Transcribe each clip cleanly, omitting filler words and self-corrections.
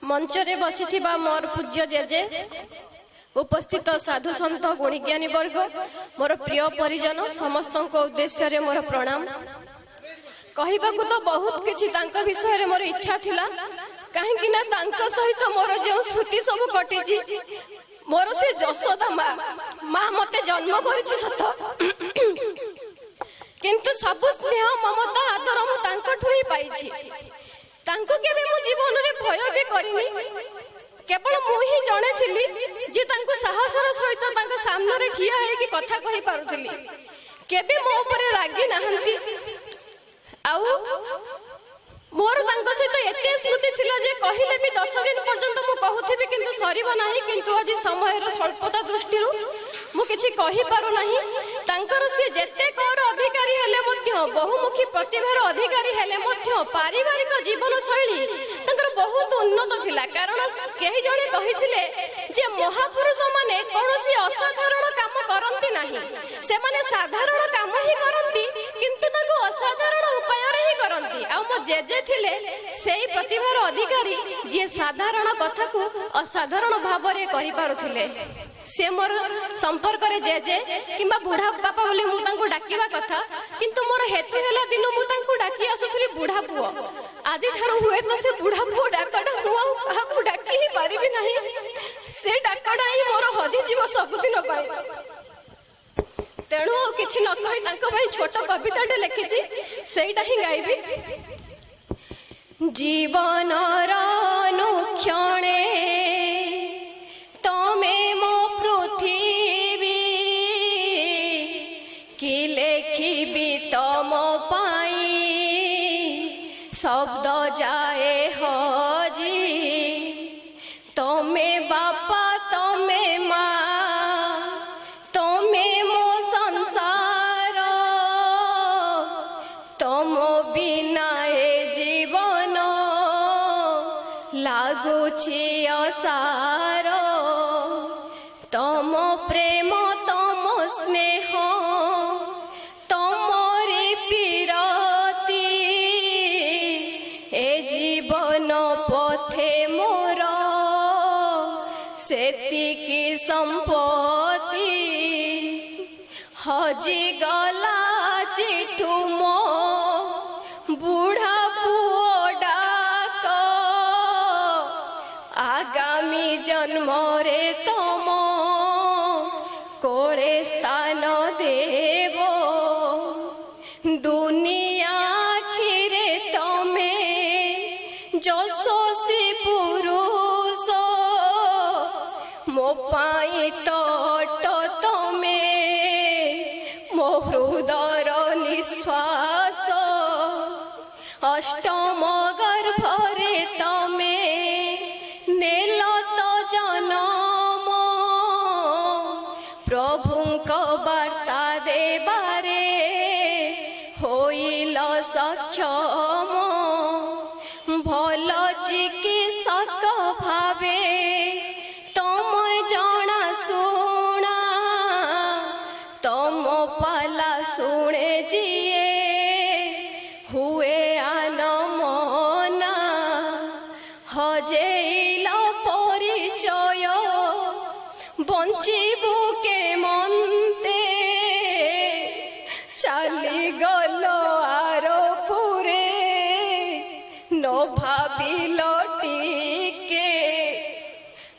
मंचरे बसी मोर पूज्य जेजे, उपस्थित साधु सन्त गुणीज्ञानी वर्ग, मोर प्रिय परिजन समस्त उद्देश्य मोर प्रणाम। कहवाकू तो बहुत किछि तांका विषय मोर इच्छा थिला, कहीं सहित मोर जो स्मृति सब कटी मोर से जशोदा माँ मते जन्म करिछि सत, किंतु सब स्नेह ममता आदर मु तांकठु ही पाइछि। तांको केबे मु जीवन रे भय भी करिनी, केवल मु ही जणे थिली जे तांको साहसर सहित तांको सामने रे ठिया हे कि कथा कहि पारुथिली। केबे मो ऊपर रागी नाहंती, आउ मोर तांको सहित एते स्मृति थिला जे कहिले भी 10 दिन पर्यंत मु कहूथिबी किंतु सरीब नाही। किंतु आज समय रो स्वल्पता दृष्टि मु किछि कहि पारु नाही। तांकर से जेते कर अधिकारी हेले मध्य, बहुमुखी प्रतिभार अधिकारी हेले मध्य, पारिवारिक जीवन शैली तांकर बहुत उन्नत थिला। कारण केही जणे कहिथिले जे महापुरुष माने कोनोसी असाधारण काम करंती नाही, से माने साधारण काम ही करंती, किंतु ताको असाधारण उपाय रे ही करंती। आ मो जेजे थिले सेही प्रतिभार अधिकारी जे साधारण कथा को असाधारण भाव रे करि पारुथिले। से मोर संपर्क रे जेजे किंबा बुढ़ा बापा बोली मु तांको डाकिबा कथा, किंतु मोर हेतु हेला दिन मु तांको डाकी आसुथली बुढ़ा पुओ। आज ठारू हुए तो से बुढ़ा पुओ डाकडा मु आकु डाकी ही पारिबी नाही। से डाकडा ही मोर हजि जीव सब दिन पाई। तेणु किछि न कहि तांको भाई छोट कविताटे लिखिछि, सेइटा ही गाइबी। जीवन अनुक्षणे तमे मो पृथ्वी, कि लेखिबी तम पाई शब्द जाए हजी। तमे बापा तमे माँ तमे मो संसार, तम बिना ए जीवन लागुछि असार। तम प्रेम तम स्नेह तमरी पीरती, ए जीवन पथे मोर सेतिकी संपत्ति। हजि गला चिठू मो बुढ़ा पुओ डाक, आगामी जन्म रे तम कोले स्थान देव। दुनिया आखिरे तमे यशस्वी पुरुष, मो पाई तट तमे मो हृदयर निश्वास। अष्टम गर्भरे तमे नेल तो जनम, प्रभुंक वार्ता देबारे होइल सक्षम। भल चिकित्सक भावे तम जना शुणा, तम पाला शुणे जिए हुए आनमना। हजेइल परिचय बंचिबु के मनते, चाली गल आर पुरे न भाबिल टिके।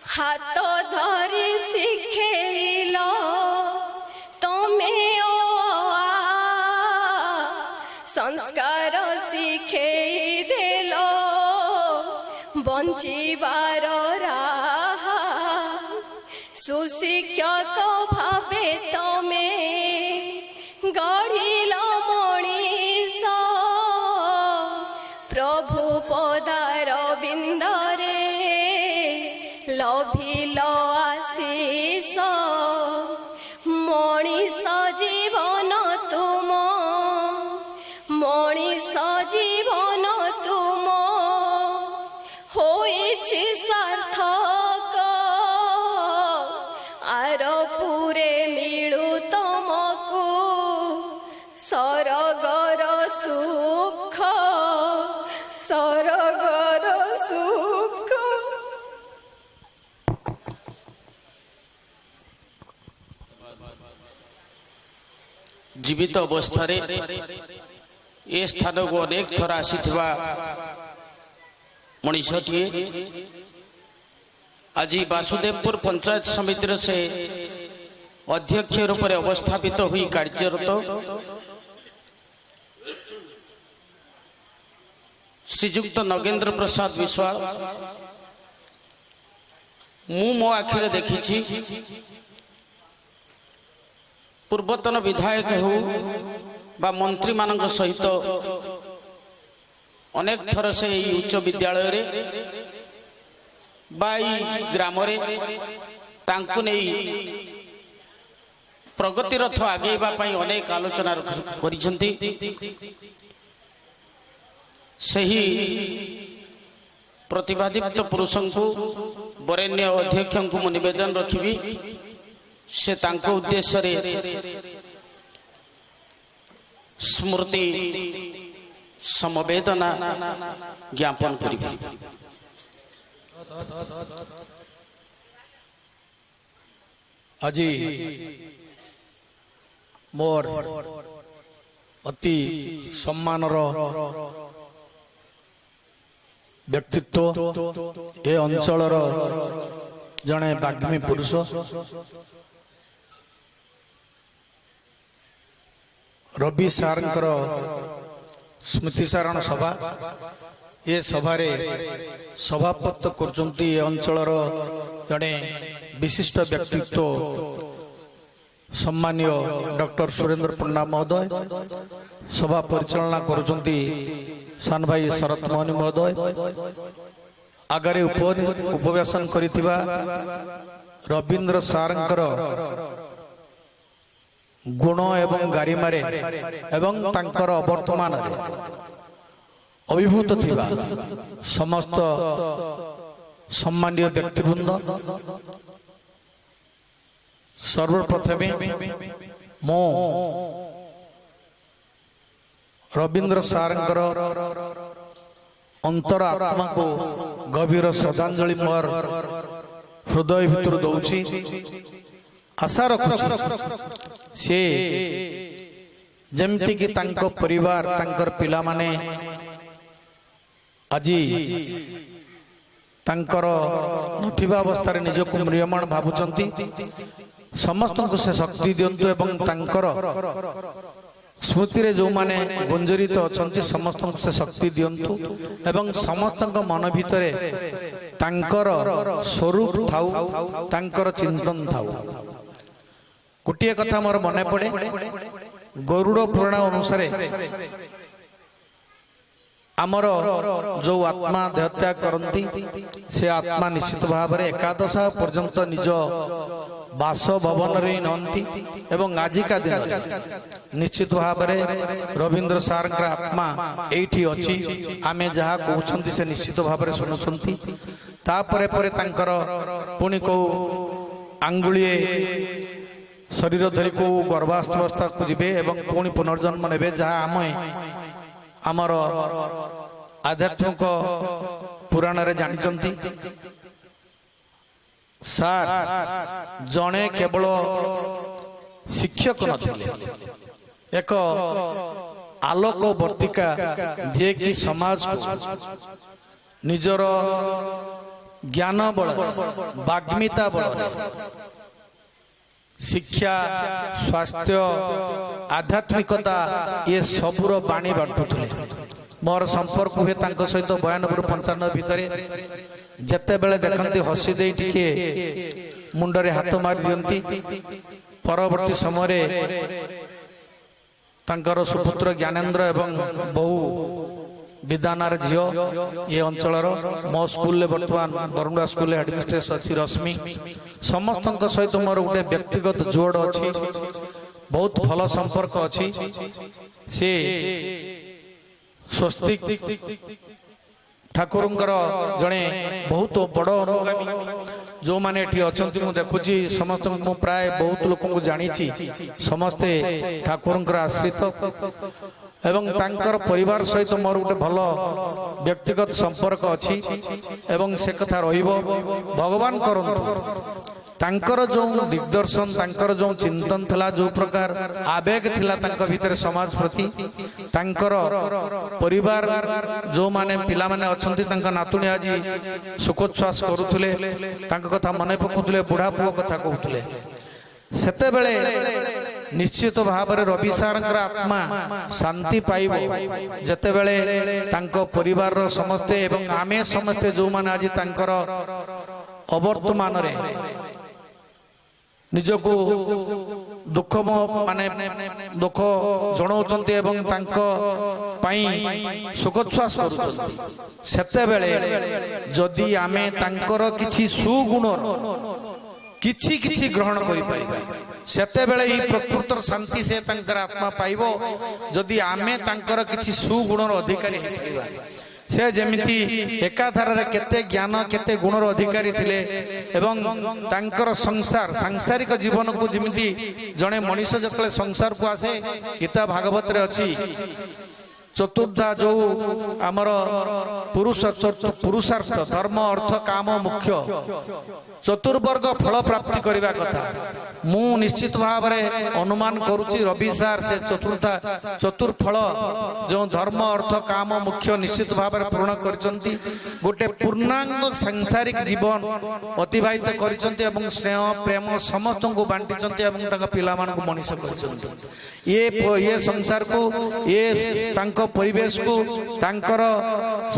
हाथ धरी शिखेइल तमे संस्कार शिखेई देल बंचिबार राहा। सुशिक्षक भावे तमे गढ़िल मणिष, प्रभु पदार बिंदरे लभिल आशीष। मणिष जीवन तुम, मणिष जीवन तुम होइछि सार्थक। आर पुरे मिलु तमकु सरगर सुख, सरगर सुख। जीवित अवस्था ए स्थान को अनेक थर आसी मनीषटीए आज वासुदेवपुर पंचायत समिति से अध्यक्ष रूप में अवस्थापित हुई कार्यरत श्रीजुक्त नगेंद्र प्रसाद विश्वाल मु मो आखिरे देखी पूर्वतन विधायक हो बा मंत्री मानक सहित अनेक थर से उच्च विद्यालय रे बाई ग्राम रे तांकु नै प्रगति रथ आगेबा पई अनेक आलोचना करिसंती। सही प्रतिभादीप्त पुरुषों को वरेण्य अध्यक्ष को मु निवेदन रखिबी से तांको उद्देश्य रे स्मृति समवेदना ज्ञापन करिबी। आज मोर अति सम्मानर व्यक्तित्व ए अंचलर जड़े बाग्मी पुरुष रवि सारंकर स्मृति सारण सभा ये सभारे सभापति करचंती अंचलर जड़े विशिष्ट व्यक्तित्व सम्मानीय डॉक्टर सुरेंद्र पंडा महोदय सभा परिचालना करुचंती सान भाई शरत मोहन महोदय आगे उपवेशन करिथिबा रवींद्र सारंकर गुण एवं गारिमारे एवं तांकर वर्तमान अभिभूत थिबा समस्त सम्मानीय व्यक्तिवृंद सर्वप्रथमे मो रवींद्र सारंकर अंतर आत्मा को गभीर श्रद्धांजलि मोर हृदय भितर दौची आशा रखुछि से जेमती कि तांको परिवार तांकर पिला माने आजी तांकर नथिबा अवस्था निजको म्रियमाण भावुचंती समस्त को से शक्ति दियंतु एवं तांकर स्मृति रे जो माने गुंजरित अछंती समस्त को से शक्ति दियंतु एवं समस्त मन भितरे तांकर स्वरूप थाउ तांकर चिंतन थाउ। गोटे कथा मोर मने पड़े गरुड़ पुराण अनुसार आमर जो आत्मा देहत्याग करती से आत्मा निश्चित भाव में एकादश पर्यंत निज बासभवन रे नहंती एवं आजिका दिन निश्चित भाव में रवींद्र सारंकर आत्मा एठी अछि आमे जहा कहउछंती से निश्चित भाव में सुनुछंती तापरे परे तांकर पुनी को आंगुलिए शरीर धरी को गर्भावस्था को जीवे एवं पुणी पुनर्जन्म नेबे जहा आमे आमर आध्यात्मिक पुराण रे जानिचंती। सार जणे केवल शिक्षक नथिले एक आलोक वर्तिका जे कि समाज निजर ज्ञान बल बाग्मिता बल शिक्षा स्वास्थ्य आध्यात्मिकता ये सबुर बाणी बांटुले। मोर संपर्क हुए तांको सहित 92-95 भितर जते बेले देखंती हसी दे टिके मुंडरे हाथ मारी दियंती परवर्ती समय तांकर सुपुत्र ज्ञानेन्द्र एवं बहु विद्यानार झियो ये अंचलर मो स्कूल ले वर्तमान बरुंडा स्कूल हेडमिस्ट्रेस अच्छी रश्मि समस्त सहित मोर गोटे व्यक्तिगत जोड़ अच्छी बहुत भल संपर्क अच्छी से स्वस्तिक ठाकुर जड़े बहुत बड़ अनुगामी जो माने एठी अछंती मु देखुची समस्त मु प्राय बहुत लोक को जानी समस्ते ठाकुर आश्रित एवं तांकर परिवार सहित मोर गोटे भल व्यक्तिगत संपर्क अच्छी एवं से कथा रहिबो भगवान करंतु ତାଙ୍କର ଯେଉଁ ଦିଗ୍ଦର୍ଶନ ତାଙ୍କର ଯେଉଁ ଚିନ୍ତନ ଥିଲା ଯେଉଁ ପ୍ରକାର ଆବେଗ ଥିଲା ତାଙ୍କ ଭିତରେ ସମାଜ ପ୍ରତି ତାଙ୍କର ପରିବାର ଯେଉଁମାନେ ପିଲାମାନେ ଅଛନ୍ତି ତାଙ୍କ ନାତୁଣୀ ଆଜି ସୁଖୋଚ୍ଛ୍ୱାସ କରୁଥିଲେ ତାଙ୍କ କଥା ମନେ ପକାଉଥିଲେ ବୁଢ଼ା ପୁଅ କଥା କହୁଥିଲେ ସେତେବେଳେ ନିଶ୍ଚିତ ଭାବରେ ରବି ସାରଙ୍କର ଆତ୍ମା ଶାନ୍ତି ପାଇବ ଯେତେବେଳେ ତାଙ୍କ ପରିବାରର ସମସ୍ତେ ଏବଂ ଆମେ ସମସ୍ତେ ଯେଉଁମାନେ ଆଜି ତାଙ୍କର ଅବର୍ତ୍ତମାନରେ ନିଜକୁ ଦୁଃଖ ଜଣାଉଛନ୍ତି ଏବଂ ତାଙ୍କ ପାଇଁ ଶୋକୋଚ୍ଛ୍ୱାସ କରୁଛନ୍ତି ସେତେବେଳେ ଯଦି ଆମେ ତାଙ୍କର କିଛି ସୁଗୁଣର କିଛି କିଛି ଗ୍ରହଣ କରିପାରିବା ସେତେବେଳେ ହିଁ ପ୍ରକୃତର ଶାନ୍ତି ସେ ତାଙ୍କର ଆତ୍ମା ପାଇବ ଯଦି ଆମେ ତାଙ୍କର କିଛି ସୁଗୁଣର ଅଧିକାରୀ ହେଇପାରିବା ସେ ଯେମିତି ଏକାଧାରରେ କେତେ ଜ୍ଞାନ କେତେ ଗୁଣର ଅଧିକାରୀ ଥିଲେ ଏବଂ ତାଙ୍କର ସାଂସାରିକ ଜୀବନକୁ ଯେମିତି ଜଣେ ମଣିଷ ଯେତେବେଳେ ସଂସାରକୁ ଆସେ ଗୀତା ଭାଗବତରେ ଅଛି ଚତୁର୍ଦ୍ଧା ଯୋଉ ଆମର ପୁରୁଷାର୍ଥ ଧର୍ମ ଅର୍ଥ କାମ ମୁଖ୍ୟ ଚତୁର୍ବର୍ଗ ଫଳ ପ୍ରାପ୍ତି କରିବା କଥା ମୁଁ ନିଶ୍ଚିତ ଭାବରେ ଅନୁମାନ କରୁଛି ରବି ସାର୍ ସେ ଚତୁର୍ଫଳ ଯେଉଁ ଧର୍ମ ଅର୍ଥ କାମ ମୁଖ୍ୟ ନିଶ୍ଚିତ ଭାବରେ ପୂରଣ କରିଛନ୍ତି ଗୋଟେ ପୂର୍ଣ୍ଣାଙ୍ଗ ସାଂସାରିକ ଜୀବନ ଅତିବାହିତ କରିଛନ୍ତି ଏବଂ ସ୍ନେହ ପ୍ରେମ ସମସ୍ତଙ୍କୁ ବାଣ୍ଟିଛନ୍ତି ଏବଂ ତାଙ୍କ ପିଲାମାନଙ୍କୁ ମଣିଷ କରିଛନ୍ତି ଏ ସଂସାରକୁ ଏ ତାଙ୍କ ପରିବେଶକୁ ତାଙ୍କର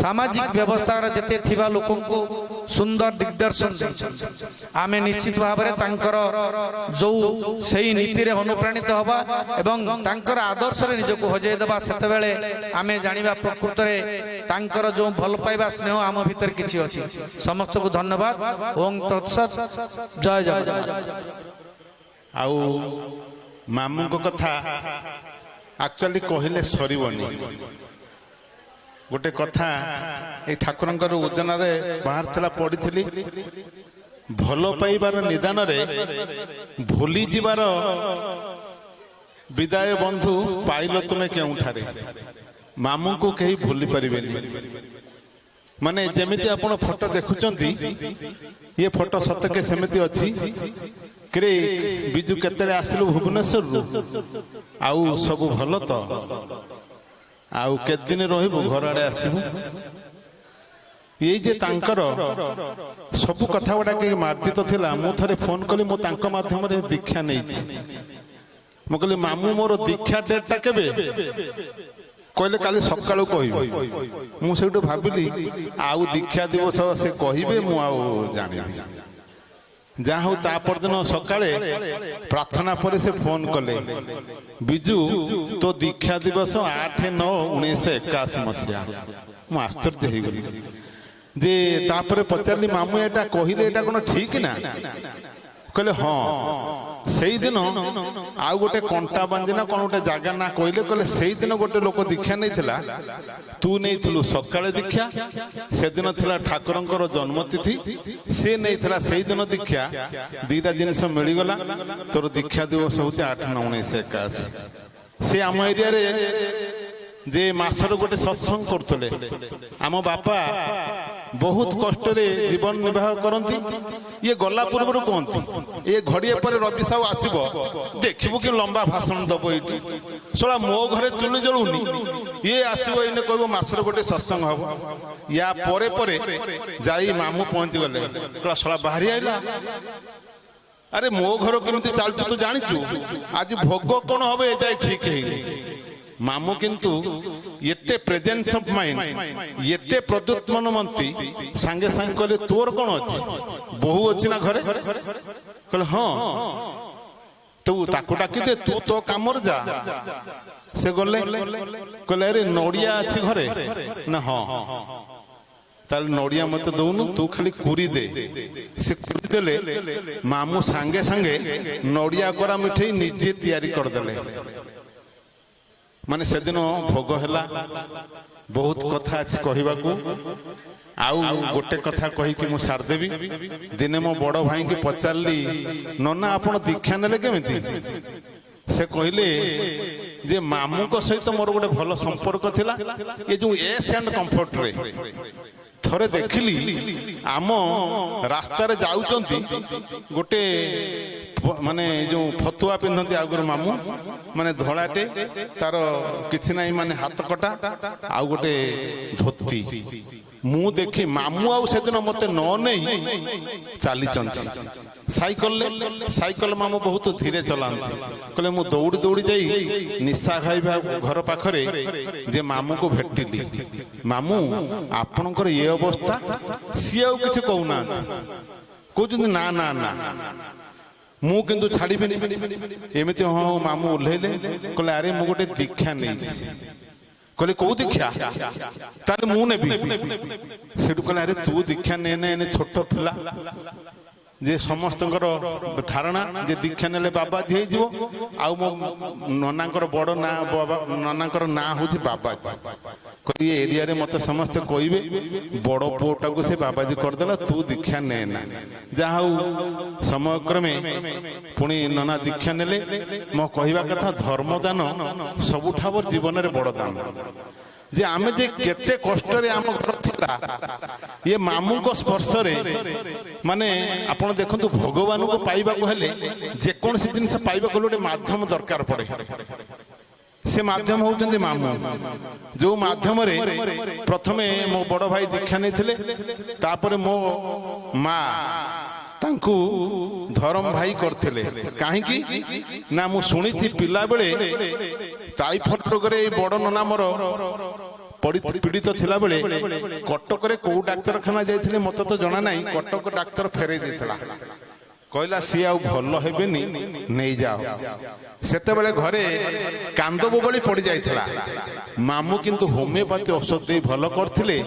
ସାମାଜିକ ବ୍ୟବସ୍ଥାର ଯେତେ ଥିବା ଲୋକଙ୍କୁ ସୁନ୍ଦର ଦିଗ୍ଦର୍ଶନ ଦେଇଛନ୍ତି ଆମେ ନିଶ୍ଚିତ ଭାବରେ ତାଙ୍କର ଯୋଉ ସେଇ ନୀତିରେ ଅନୁପ୍ରାଣିତ ହବା ଏବଂ ତାଙ୍କର ଆଦର୍ଶରେ ନିଜକୁ ହଜେଇ ଦେବା ସେତେବେଳେ ଆମେ ଜାଣିବା ପ୍ରକୃତରେ ତାଙ୍କର ଯୋଉ ଭଲ ପାଇବା ସ୍ନେହ ଆମ ଭିତରେ କିଛି ଅଛି ସମସ୍ତଙ୍କୁ ଧନ୍ୟବାଦ ଓಂ ତତ୍ସତ୍ ଜୟ ଜଗନ୍ନାଥ ଆଉ ମାମୁଙ୍କ କଥା ଆକ୍ଚୁଆଲି କହିଲେ ସରିବନି ଗୋଟେ କଥା ଏଇ ଠାକୁରଙ୍କର ଉଜନାରେ ବାହାରିଥିଲା ପଢିଥିଲି ଭଲ ପାଇବାର ନିଦାନରେ ଭୁଲି ଯିବାର ବିଦାୟ ବନ୍ଧୁ ପାଇଲ ତୁମେ କେଉଁଠାରେ ମାମୁଙ୍କୁ କେହି ଭୁଲି ପାରିବେନି ମାନେ ଯେମିତି ଆପଣ ଫଟୋ ଦେଖୁଛନ୍ତି ଇଏ ଫଟୋ ସତକେ ସେମିତି ଅଛି କିରେ ବିଜୁ କେତେବେଳେ ଆସିଲୁ ଭୁବନେଶ୍ୱରରୁ ଆଉ ସବୁ ଭଲ ତ ଆଉ କେତେ ଦିନ ରହିବୁ ଘର ଆଡେ ଆସିବୁ ଏଇ ଯେ ତାଙ୍କର ସବୁ କଥା ଗୁଡାକ ମାର୍ଜିତ ଥିଲା ମୁଁ ଥରେ ଫୋନ କଲି ମୁଁ ତାଙ୍କ ମାଧ୍ୟମରେ ଦୀକ୍ଷା ନେଇଛି ମୁଁ କହିଲି ମାମୁଁ ମୋର ଦୀକ୍ଷା ଡେଟ୍ ଟା କେବେ କହିଲେ କାଲି ସକାଳୁ କହିବି ମୁଁ ସେଇଠୁ ଭାବିଲି ଆଉ ଦୀକ୍ଷା ଦିବସ ସେ କହିବେ ମୁଁ ଆଉ ଜାଣିବି ଯାହା ହଉ ତା ପରଦିନ ସକାଳେ ପ୍ରାର୍ଥନା ପରେ ସେ ଫୋନ କଲେ ବିଜୁ ତୋ ଦୀକ୍ଷା ଦିବସ 8/9/1981 ମସିହା ମୁଁ ଆଶ୍ଚର୍ଯ୍ୟ ହେଇଗଲି ଯେ ତାପରେ ପଚାରିଲି ମାମୁଁ ଏଟା କହିଲେ ଏଟା କଣ ଠିକ ନା କହିଲେ ହଁ ସେଇଦିନ ଆଉ ଗୋଟେ କଣ୍ଟା ବାଞ୍ଜିନା କଣ ଗୋଟେ ଜାଗା ନା କହିଲେ ସେଇଦିନ ଗୋଟେ ଲୋକ ଦୀକ୍ଷା ନେଇଥିଲା ତୁ ନେଇଥିଲୁ ସକାଳେ ଦୀକ୍ଷା ସେଦିନ ଥିଲା ଠାକୁରଙ୍କର ଜନ୍ମତିଥି ସେ ନେଇଥିଲା ସେଇଦିନ ଦୀକ୍ଷା ଦିଟା ଜିନିଷ ମିଳିଗଲା ତୋର ଦୀକ୍ଷା ଦିବସ ହଉଛି 8/9/1981 ସେ ଆମ ଏରିଆରେ ଯେ ମାସର ଗୋଟେ ସତ୍ସଙ୍ଗ କରୁଥିଲେ ଆମ ବାପା ବହୁତ କଷ୍ଟରେ ଜୀବନ ନିର୍ବାହ କରନ୍ତି ଇଏ ଗଲା ପୂର୍ବରୁ କୁହନ୍ତି ଏ ଘଡ଼ିଏ ପରେ ରବି ସାହୁ ଆସିବ ଦେଖିବୁ କି ଲମ୍ବା ଭାଷଣ ଦବ ଏଇଠି ଶଳା ମୋ ଘରେ ଚୁଲି ଜଳୁନି ଇଏ ଆସିବ ଏଇନେ କହିବ ମାସର ଗୋଟେ ସତ୍ସଙ୍ଗ ହବ ୟା ପରେ ପରେ ଯାଇ ମାମୁଁ ପହଞ୍ଚିଗଲେ କହିଲା ଶଳା ବାହାରି ଆଇଲା ଆରେ ମୋ ଘର କେମିତି ଚାଲୁଛି ତୁ ଜାଣିଛୁ ଆଜି ଭୋଗ କଣ ହବ ଏ ଯାଇ ଠିକ ହେଇନି ମାମୁଁ କିନ୍ତୁ ଏତେ ପ୍ରେଜେନ୍ସ ଅଫ ମାଇଣ୍ଡ ଏତେ ପ୍ରଦ୍ୟୁତ୍ମନମନ୍ତୀ ସାଙ୍ଗେ ସାଙ୍ଗେ କହିଲେ ତୋର କଣ ଅଛି ବୋହୂ ଅଛି ନା ଘରେ କହିଲେ ହଁ ତୁ ତାକୁ ଡାକିଦେ ତୁ ତୋ କାମରେ ଯା ସେ ଗଲେ କହିଲେ ଆରେ ନଡିଆ ଅଛି ଘରେ ନା ହଁ ତାହେଲେ ନଡିଆ ମତେ ଦଉନୁ ତୁ ଖାଲି କୁରି ଦେ ସେ କୁରି ଦେଲେ ମାମୁଁ ସାଙ୍ଗେ ସାଙ୍ଗେ ନଡିଆ କୋରା ମିଠେଇ ନିଜେ ତିଆରି କରିଦେଲେ ମାନେ ସେଦିନ ଭୋଗ ହେଲା ବହୁତ କଥା ଅଛି କହିବାକୁ ଆଉ ଗୋଟେ କଥା କହିକି ମୁଁ ସାରିଦେବି ଦିନେ ମୋ ବଡ ଭାଇଙ୍କୁ ପଚାରିଲି ନନା ଆପଣ ଦୀକ୍ଷା ନେଲେ କେମିତି ସେ କହିଲେ ଯେ ମାମୁଙ୍କ ସହିତ ମୋର ଗୋଟେ ଭଲ ସମ୍ପର୍କ ଥିଲା ଏ ଯୋଉ ଏସ୍ ଆଣ୍ଡ କମ୍ଫର୍ଟରେ ଥରେ ଦେଖିଲି ଆମ ରାସ୍ତାରେ ଯାଉଛନ୍ତି ଗୋଟେ ମାନେ ଯୋଉ ଫତୁଆ ପିନ୍ଧନ୍ତି ଆଗରୁ ମାମୁଁ ମାନେ ଧଳାଟେ ତାର କିଛି ନାହିଁ ମାନେ ହାତ କଟା ଆଉ ଗୋଟେ ଧୋତି ମୁଁ ଦେଖି ମାମୁଁ ଆଉ ସେଦିନ ମତେ ନ ନେଇ ଚାଲିଛନ୍ତି ସାଇକେଲ ମାମୁଁ ବହୁତ ଧୀରେ ଚଲାନ୍ତି କହିଲେ ମୁଁ ଦୌଡ଼ି ଦୌଡ଼ି ଯାଇ ନିଶା ଖାଇବା ଘର ପାଖରେ ଯେ ମାମୁଁକୁ ଭେଟିଲି ମାମୁଁ ଆପଣଙ୍କର ଏ ଅବସ୍ଥା ସିଏ ଆଉ କିଛି କହୁନାହାନ୍ତି କହୁଛନ୍ତି ନା ନା ନା ମୁଁ କିନ୍ତୁ ଛାଡ଼ିବିନି ଏମିତି ହଁ ମାମୁଁ ଓହ୍ଲେଇଲେ କହିଲେ ଆରେ ମୁଁ ଗୋଟେ ଦୀକ୍ଷା ନେଇଛି କହିଲେ କୋଉ ଦୀକ୍ଷା ତାହେଲେ ମୁଁ ନେବି ସେଠୁ କହିଲେ ଆରେ ତୁ ଦୀକ୍ଷା ନେ ଏନେ ଛୋଟ ପିଲା ଯେ ସମସ୍ତଙ୍କର ଧାରଣା ଯେ ଦୀକ୍ଷା ନେଲେ ବାବାଜୀ ହେଇଯିବ ଆଉ ମୋ ନନାଙ୍କର ବଡ଼ ନାଁ ନନାଙ୍କର ନାଁ ହେଉଛି ବାବାଜୀ କହିଲେ ଏ ଏରିଆରେ ମତେ ସମସ୍ତେ କହିବେ ବଡ଼ ପୁଅଟାକୁ ସେ ବାବାଜୀ କରିଦେଲା ତୁ ଦୀକ୍ଷା ନେ ନା ଯାହା ହଉ ସମୟକ୍ରମେ ପୁଣି ନନା ଦୀକ୍ଷା ନେଲେ ମୋ କହିବା କଥା ଧର୍ମଦାନ ସବୁଠାରୁ ଜୀବନରେ ବଡ଼ ଦାନ ଯେ ଆମେ ଯେ କେତେ କଷ୍ଟରେ ଆମ ଘର ଥିଲା ଇଏ ମାମୁଁଙ୍କ ସ୍ପର୍ଶରେ ମାନେ ଆପଣ ଦେଖନ୍ତୁ ଭଗବାନଙ୍କୁ ପାଇବାକୁ ହେଲେ ଯେକୌଣସି ଜିନିଷ ପାଇବାକୁ ହେଲେ ଗୋଟେ ମାଧ୍ୟମ ଦରକାର ପଡେ ସେ ମାଧ୍ୟମ ହଉଛନ୍ତି ମାମୁଁ ଯୋଉ ମାଧ୍ୟମରେ ପ୍ରଥମେ ମୋ ବଡ଼ ଭାଇ ଦୀକ୍ଷା ନେଇଥିଲେ ତାପରେ ମୋ ମା ତାଙ୍କୁ ଧରମ ଭାଇ କରିଥିଲେ କାହିଁକି ନା ମୁଁ ଶୁଣିଛି ପିଲାବେଳେ ଟାଇଫଏଡ ରୋଗରେ ଏଇ ବଡ଼ ନନା ମୋର ପୀଡ଼ିତ ଥିଲାବେଳେ କଟକରେ କୋଉ ଡାକ୍ତରଖାନା ଯାଇଥିଲେ ମତେ ତ ଜଣା ନାହିଁ କଟକ ଡାକ୍ତର ଫେରେଇ ଦେଇଥିଲା କହିଲା ସିଏ ଆଉ ଭଲ ହେବେନି ନେଇଯାଅ ସେତେବେଳେ ଘରେ କାନ୍ଦ ବୋବଳି ପଡି ଯାଇଥିଲା ମାମୁଁ କିନ୍ତୁ ହୋମିଓପାଥି ଔଷଧ ଦେଇ ଭଲ କରିଥିଲେ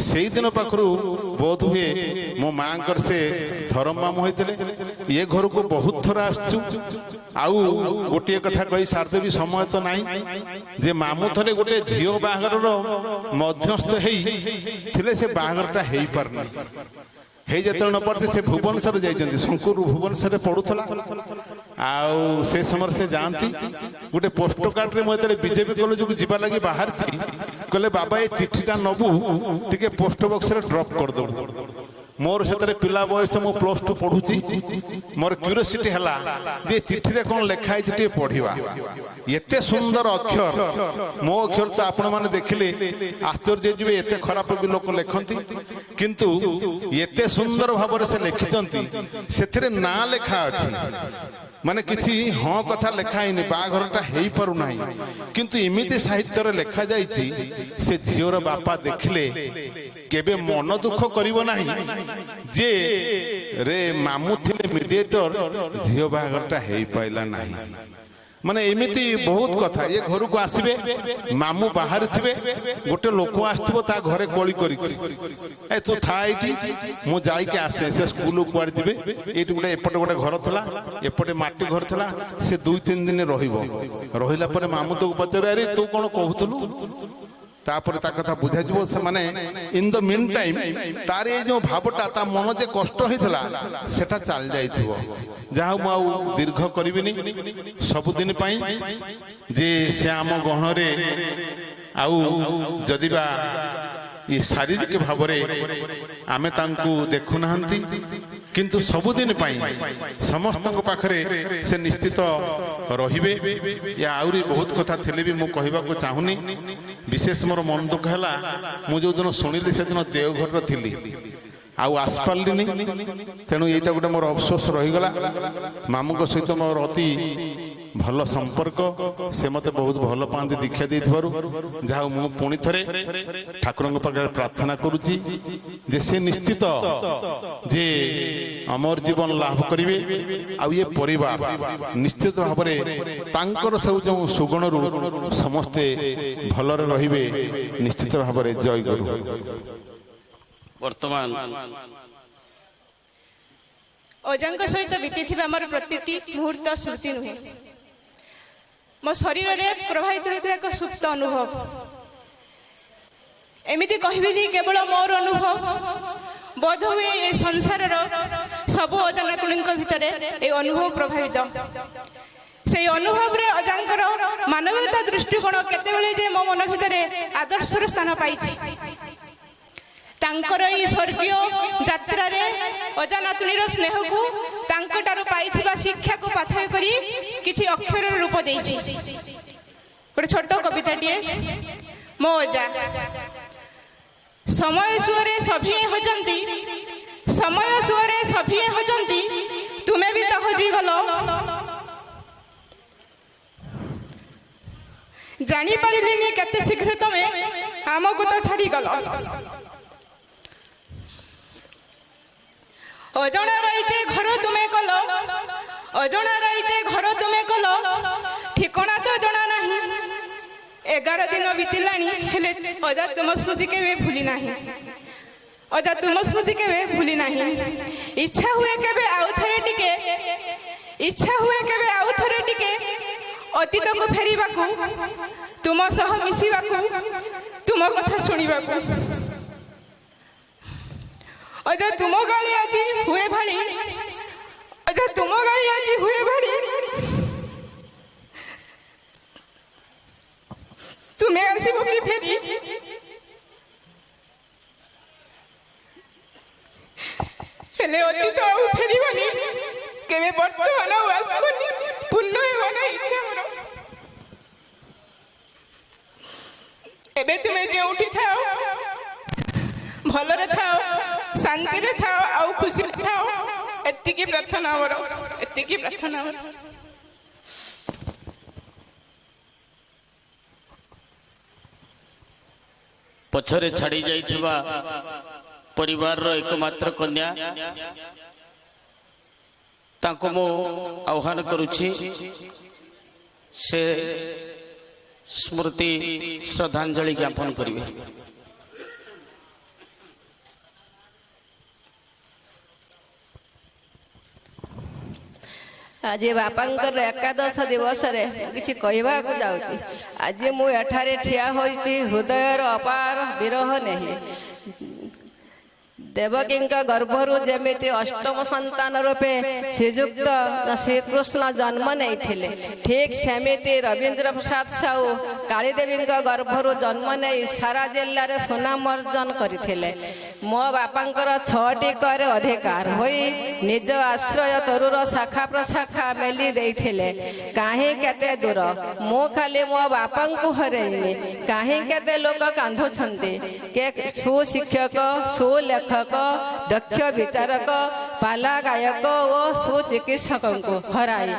ସେଇଦିନ ପାଖରୁ ବୋଧ ହୁଏ ମୋ ମାଙ୍କର ସେ ଧରମ ମାମୁଁ ହେଇଥିଲେ ଏ ଘରକୁ ବହୁତ ଥର ଆସିଛୁ ଆଉ ଗୋଟିଏ କଥା କହି ସାରିଦେବି ସମୟ ତ ନାହିଁ ଯେ ମାମୁଁ ଥରେ ଗୋଟେ ଝିଅ ବାହାଘରର ମଧ୍ୟସ୍ଥ ହେଇ ଥିଲେ ସେ ବାହାଘରଟା ହେଇପାରୁନି ହେଇ ଯେତେବେଳେ ନ ପାରୁଛି ସେ ଭୁବନେଶ୍ୱର ଯାଇଛନ୍ତି ଶଙ୍କୁରୁ ଭୁବନେଶ୍ୱରରେ ପଢୁଥିଲା ଆଉ ସେ ସମୟରେ ସେ ଯାଆନ୍ତି ଗୋଟେ ପୋଷ୍ଟ କାର୍ଡରେ ମୁଁ ଯେତେବେଳେ ବିଜେପି କଲେଜକୁ ଯିବା ଲାଗି ବାହାରିଛି କହିଲେ ବାବା ଏ ଚିଠିଟା ନବୁ ଟିକେ ପୋଷ୍ଟ ବକ୍ସରେ ଡ୍ରପ୍ କରିଦେବୁ ମୋର ସେଥିରେ ପିଲା ବୟସ ମୁଁ +2 ପଢୁଛି ମୋର କ୍ୟୁରିଓସିଟି ହେଲା ଯେ ଚିଠିରେ କ'ଣ ଲେଖା ହେଇଛି ଟିକେ ପଢିବା ଏତେ ସୁନ୍ଦର ଅକ୍ଷର ମୋ ଅକ୍ଷର ତ ଆପଣମାନେ ଦେଖିଲେ ଆଶ୍ଚର୍ଯ୍ୟ ଯିବେ ଏତେ ଖରାପ ବି ଲୋକ ଲେଖନ୍ତି କିନ୍ତୁ ଏତେ ସୁନ୍ଦର ଭାବରେ ସେ ଲେଖିଛନ୍ତି ସେଥିରେ ନାଁ ଲେଖା ଅଛି ମାନେ କିଛି ହଁ କଥା ଲେଖା ହେଇନି ବାହାଘରଟା ହେଇପାରୁନାହିଁ କିନ୍ତୁ ଏମିତି ସାହିତ୍ୟରେ ଲେଖା ଯାଇଛି ସେ ଝିଅର ବାପା ଦେଖିଲେ କେବେ ମନ ଦୁଃଖ କରିବ ନାହିଁ ଯେ ରେ ମାମୁଁ ଥିଲେ ମିଡିଏଟର ଝିଅ ବାହାଘରଟା ହେଇପାରିଲା ନାହିଁ ମାନେ ଏମିତି ବହୁତ କଥା ଏ ଘରକୁ ଆସିବେ ମାମୁଁ ବାହାରେ ଥିବେ ଗୋଟେ ଲୋକ ଆସିଥିବ ତା ଘରେ କଳି କରିକି ଏ ତୁ ଥା ଏଇଠି ମୁଁ ଯାଇକି ଆସେ ସେ ସ୍କୁଲ କୁଆଡେ ଯିବେ ଏଇଠି ଗୋଟେ ଏପଟେ ଗୋଟେ ଘର ଥିଲା ଏପଟେ ମାଟି ଘର ଥିଲା ସେ 2-3 ଦିନ ରହିଲା ପରେ ମାମୁଁ ତାକୁ ପଚାରେ ଆରେ ତୁ କ'ଣ କହୁଥିଲୁ ତାପରେ ତା କଥା ବୁଝାଯିବ ସେମାନେ ଇନ୍ ଦ ମିନ୍ ଟାଇମ୍ ତାର ଏଇ ଯୋଉ ଭାବଟା ତା ମନ ଯେ କଷ୍ଟ ହେଇଥିଲା ସେଟା ଚାଲି ଯାଇଥିବ ଯାହା ମୁଁ ଆଉ ଦୀର୍ଘ କରିବିନି ସବୁଦିନ ପାଇଁ ଯେ ସେ ଆମ ଗହଣରେ ଆଉ ଯଦିବା ଏ ଶାରୀରିକ ଭାବରେ ଆମେ ତାଙ୍କୁ ଦେଖୁନାହାନ୍ତି କିନ୍ତୁ ସବୁଦିନ ପାଇଁ ସମସ୍ତଙ୍କ ପାଖରେ ସେ ନିଶ୍ଚିତ ରହିବେ ଆହୁରି ବହୁତ କଥା ଥିଲେ ବି ମୁଁ କହିବାକୁ ଚାହୁଁନି ବିଶେଷ ମୋର ମନ ଦୁଃଖ ହେଲା ମୁଁ ଯୋଉଦିନ ଶୁଣିଲି ସେଦିନ ଦେଓଘରର ଥିଲି ଆଉ ଆସିପାରିଲିନି ତେଣୁ ଏଇଟା ଗୋଟେ ମୋର ଅଫସୋସ ରହିଗଲା ମାମୁଁଙ୍କ ସହିତ ମୋର ଅତି ଭଲ ସମ୍ପର୍କ ସେ ମତେ ବହୁତ ଭଲ ପାଆନ୍ତି ଦୀକ୍ଷା ଦେଇଥିବାରୁ ଯାହା ମୁଁ ପୁଣି ଥରେ ଠାକୁରଙ୍କ ପାଖରେ ପ୍ରାର୍ଥନା କରୁଛି ଯେ ସେ ନିଶ୍ଚିତ ଯେ ଅମର ଜୀବନ ଲାଭ କରିବେ ଆଉ ଏ ପରିବାର ନିଶ୍ଚିତ ଭାବରେ ତାଙ୍କର ସବୁ ଯେଉଁ ସୁଗଣରୁ ସମସ୍ତେ ଭଲରେ ରହିବେ ନିଶ୍ଚିତ ଭାବରେ ଜୟ ଗୁରୁ ବର୍ତ୍ତମାନ ଅଜାଙ୍କ ସହିତ ବିତିଥିବା ଆମର ପ୍ରତିଟି ମୁହୂର୍ତ୍ତ ସ୍ମୃତି ନୁହେଁ ମୋ ଶରୀରରେ ପ୍ରବାହିତ ହେଉଥିବା ଏକ ସୁପ୍ତ ଅନୁଭବ ଏମିତି କହିବି ଯେ କେବଳ ମୋର ଅନୁଭବ ବୋଧ ହୁଏ ଏ ସଂସାରର ସବୁ ଅଜାନାତୁଣୀଙ୍କ ଭିତରେ এই ଅନୁଭବ ପ୍ରଭାବିତ সেই ଅନୁଭବରେ ଅଜାଙ୍କର ମାନବିକତା ଦୃଷ୍ଟିକୋଣ କେତେବେଳେ ଯେ ମୋ ମନ ଭିତରେ ଆଦର୍ଶର ସ୍ଥାନ ପାଇଛି ତାଙ୍କର ଏହି ସ୍ୱର୍ଗୀୟ ଯାତ୍ରାରେ ଅଜା ନାତୁଣୀର ସ୍ନେହକୁ ତାଙ୍କଠାରୁ ପାଇଥିବା ଶିକ୍ଷାକୁ ପାଥେୟ କରି କିଛି ଅକ୍ଷରର ରୂପ ଦେଇଛି। ଗୋଟେ ଛୋଟ କବିତାଟିଏ। ମୋ ଅଜା। ସମୟ ସୁଅରେ ସଭିଏ ହଜନ୍ତି, ସମୟ ସୁଅରେ ସଭିଏ ହଜନ୍ତି, ତୁମେ ବି ତ ହଜିଗଲ। ଜାଣିପାରିଲିନି କେତେ ଶୀଘ୍ର ତମେ ଆମକୁ ତ ଛାଡ଼ିଗଲ। ଅଜଣା ରହିଛେ ଘର ତୁମେ କଲ, ଅଜଣା ରହିଛେ ଘର ତୁମେ କଲ, ଠିକଣା ତ ଜଣା ନାହିଁ। 11 ଦିନ ବିତିଲାଣି ହେଲେ ଅଜା ତୁମ ସ୍ମୃତି କେବେ ଭୁଲି ନାହିଁ। ଅଜା ତୁମ ସ୍ମୃତି କେବେ ଭୁଲି ନାହିଁ। ଇଚ୍ଛା ହୁଏ କେବେ ଆଉ ଥରେ ଟିକେ, ଇଚ୍ଛା ହୁଏ କେବେ ଆଉ ଥରେ ଟିକେ ଅତୀତକୁ ଫେରିବାକୁ, ତୁମ ସହ ମିଶିବାକୁ, ତୁମ କଥା ଶୁଣିବାକୁ। ଅଜା ତୁମ ଗାଳି ଆଜି ହୁଏ ଭାଳି, ଅଜା ତୁମ ଗାଳି ଆଜି ହୁଏ ଭାଳି, ତୁମେ ଆସିବ କି ଫେରି? ହେଲେ ଅତୀତ ଆଉ ଫେରିବନି, କେବେ ବର୍ତ୍ତମାନ ଆଉ ଆସିବନି, ପୂର୍ଣ୍ଣ ହେବ ନା ଇଚ୍ଛା ମୋର। ଏବେ ତୁମେ ଯେଉଁଠି ଥାଅ ଭଲରେ ଥାଅ, ଶାନ୍ତିରେ ଥାଅ, ଆଉ ଖୁସିରେ ଥାଅ, ଏତିକି ପ୍ରାର୍ଥନା ମୋର, ଏତିକି ପ୍ରାର୍ଥନା ମୋର। ପଛରେ ଛାଡ଼ି ଯାଇଥିବା ପରିବାରର ଏକମାତ୍ର କନ୍ୟା, ତାଙ୍କୁ ମୁଁ ଆହ୍ୱାନ କରୁଛି ସେ ସ୍ମୃତି ଶ୍ରଦ୍ଧାଞ୍ଜଳି ଜ୍ଞାପନ କରିବେ। ଆଜି ବାପାଙ୍କର ଏକାଦଶ ଦିବସରେ କିଛି କହିବାକୁ ଯାଉଛି। ଆଜି ମୁଁ ଏଠାରେ ଠିଆ ହୋଇଛି, ହୃଦୟର ଅପାର ବିରହ ନେଇ। ଦେବକୀଙ୍କ ଗର୍ଭରୁ ଯେମିତି ଅଷ୍ଟମ ସନ୍ତାନ ରୂପେ ଶ୍ରୀଯୁକ୍ତ ଶ୍ରୀକୃଷ୍ଣ ଜନ୍ମ ନେଇଥିଲେ, ଠିକ୍ ସେମିତି ରବୀନ୍ଦ୍ର ପ୍ରସାଦ ସାହୁ କାଳୀଦେବୀଙ୍କ ଗର୍ଭରୁ ଜନ୍ମ ନେଇ ସାରା ଜିଲ୍ଲାରେ ସୁନାମ ଅର୍ଜନ କରିଥିଲେ। ମୋ ବାପାଙ୍କର 6ଟି କରେ ଅଧିକାର ହୋଇ ନିଜ ଆଶ୍ରୟ ତରୁର ଶାଖା ପ୍ରଶାଖା ମେଲି ଦେଇଥିଲେ। କାହିଁ କେତେ ଦୂର, ମୁଁ ଖାଲି ମୋ ବାପାଙ୍କୁ ହରେଇନି, କାହିଁ କେତେ ଲୋକ କାନ୍ଦୁଛନ୍ତି। କେ ସୁଶିକ୍ଷକ, ସୁଲେଖକ, ଦକ୍ଷ ବିଚାରକ, ପାଲା ଗାୟକ ଓ ସୁଚିକିତ୍ସକଙ୍କୁ ହରାଇ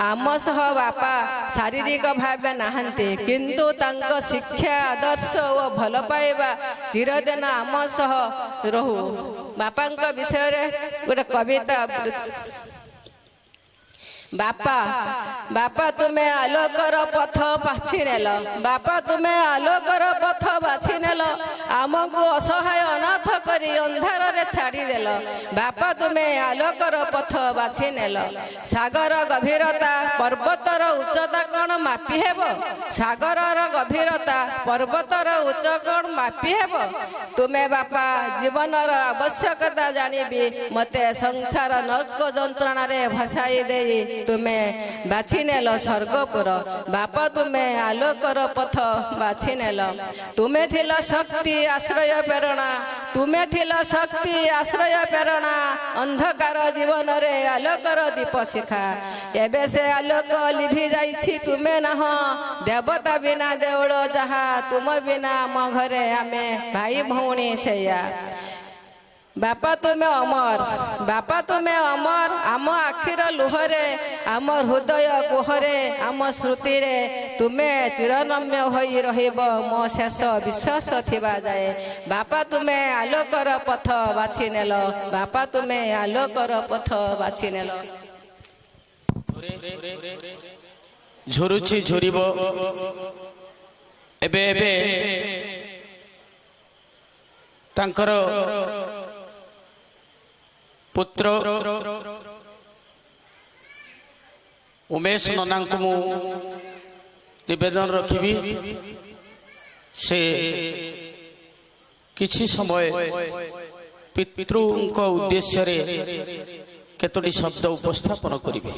ଆମ ସହ ବାପା ଶାରୀରିକ ଭାବେ ନାହାନ୍ତି, କିନ୍ତୁ ତାଙ୍କ ଶିକ୍ଷା, ଆଦର୍ଶ ଓ ଭଲ ପାଇବା ଚିରଦିନ ଆମ ସହ ରହୁ। ବାପାଙ୍କ ବିଷୟରେ ଗୋଟେ କବିତା। ବାପା, ବାପା ତୁମେ ଆଲୋକର ପଥ ବାଛି ନେଲ, ବାପା ତୁମେ ଆଲୋକର ପଥ ବାଛି ନେଲ, ଆମକୁ ଅସହାୟ ଅନାଥ କରି ଅନ୍ଧାରରେ ଛାଡ଼ିଦେଲ। ବାପା ତୁମେ ଆଲୋକର ପଥ ବାଛି ନେଲ। ସାଗର ଗଭୀରତା, ପର୍ବତର ଉଚ୍ଚତା କ'ଣ ମାପି ହେବ? ସାଗରର ଗଭୀରତା, ପର୍ବତର ଉଚ୍ଚ କ'ଣ ମାପି ହେବ? ତୁମେ ବାପା ଜୀବନର ଆବଶ୍ୟକତା ଜାଣିବି ମୋତେ ସଂସାର ନର୍କ ଯନ୍ତ୍ରଣାରେ ଭସାଇ ଦେଇ ତୁମେ ବାଛି ନେଲ ସ୍ୱର୍ଗପୁର। ବାପା ତୁମେ ଆଲୋକର ପଥ ବାଛି ନେଲ। ତୁମେ ଥିଲ ଶକ୍ତି ଆଶ୍ରୟ ପ୍ରେରଣା, ତୁମେ ଥିଲ ଶକ୍ତି ଆଶ୍ରୟ ପ୍ରେରଣା, ଅନ୍ଧକାର ଜୀବନରେ ଆଲୋକର ଦୀପ ଶିଖା। ଏବେ ସେ ଆଲୋକ ଲିଭି ଯାଇଛି, ତୁମେ ନାହଁ। ଦେବତା ବିନା ଦେଉଳ ଯାହା, ତୁମ ବିନା ଆମ ଘରେ ଆମେ ଭାଇ ଭଉଣୀ ସେଇଆ। ବାପା ତୁମେ ଅମର, ବାପା ତୁମେ ଅମର, ଆମ ଆଖିର ଲୁହରେ, ଆମ ହୃଦୟ ଗୁହରେ, ଆମ ସ୍ମୃତିରେ ତୁମେ ଚିରନମ୍ୟ ହୋଇ ରହିବ ମୋ ଶେଷ ବିଶ୍ୱାସ ଥିବା ଯାଏ। ବାପା ତୁମେ ଆଲୋକର ପଥ ବାଛି ନେଲ, ବାପା ତୁମେ ଆଲୋକର ପଥ ବାଛି ନେଲ। ଝୁରୁଛି ଝୁରିବ, ଏବେ ଏବେ ତାଙ୍କର ପୁତ୍ର ଉମେଶ ନନାଙ୍କୁ ମୁଁ ନିବେଦନ ରଖିବି, ସେ କିଛି ସମୟ ପିତୃଙ୍କ ଉଦ୍ଦେଶ୍ୟରେ କେତୋଟି ଶବ୍ଦ ଉପସ୍ଥାପନ କରିବେ।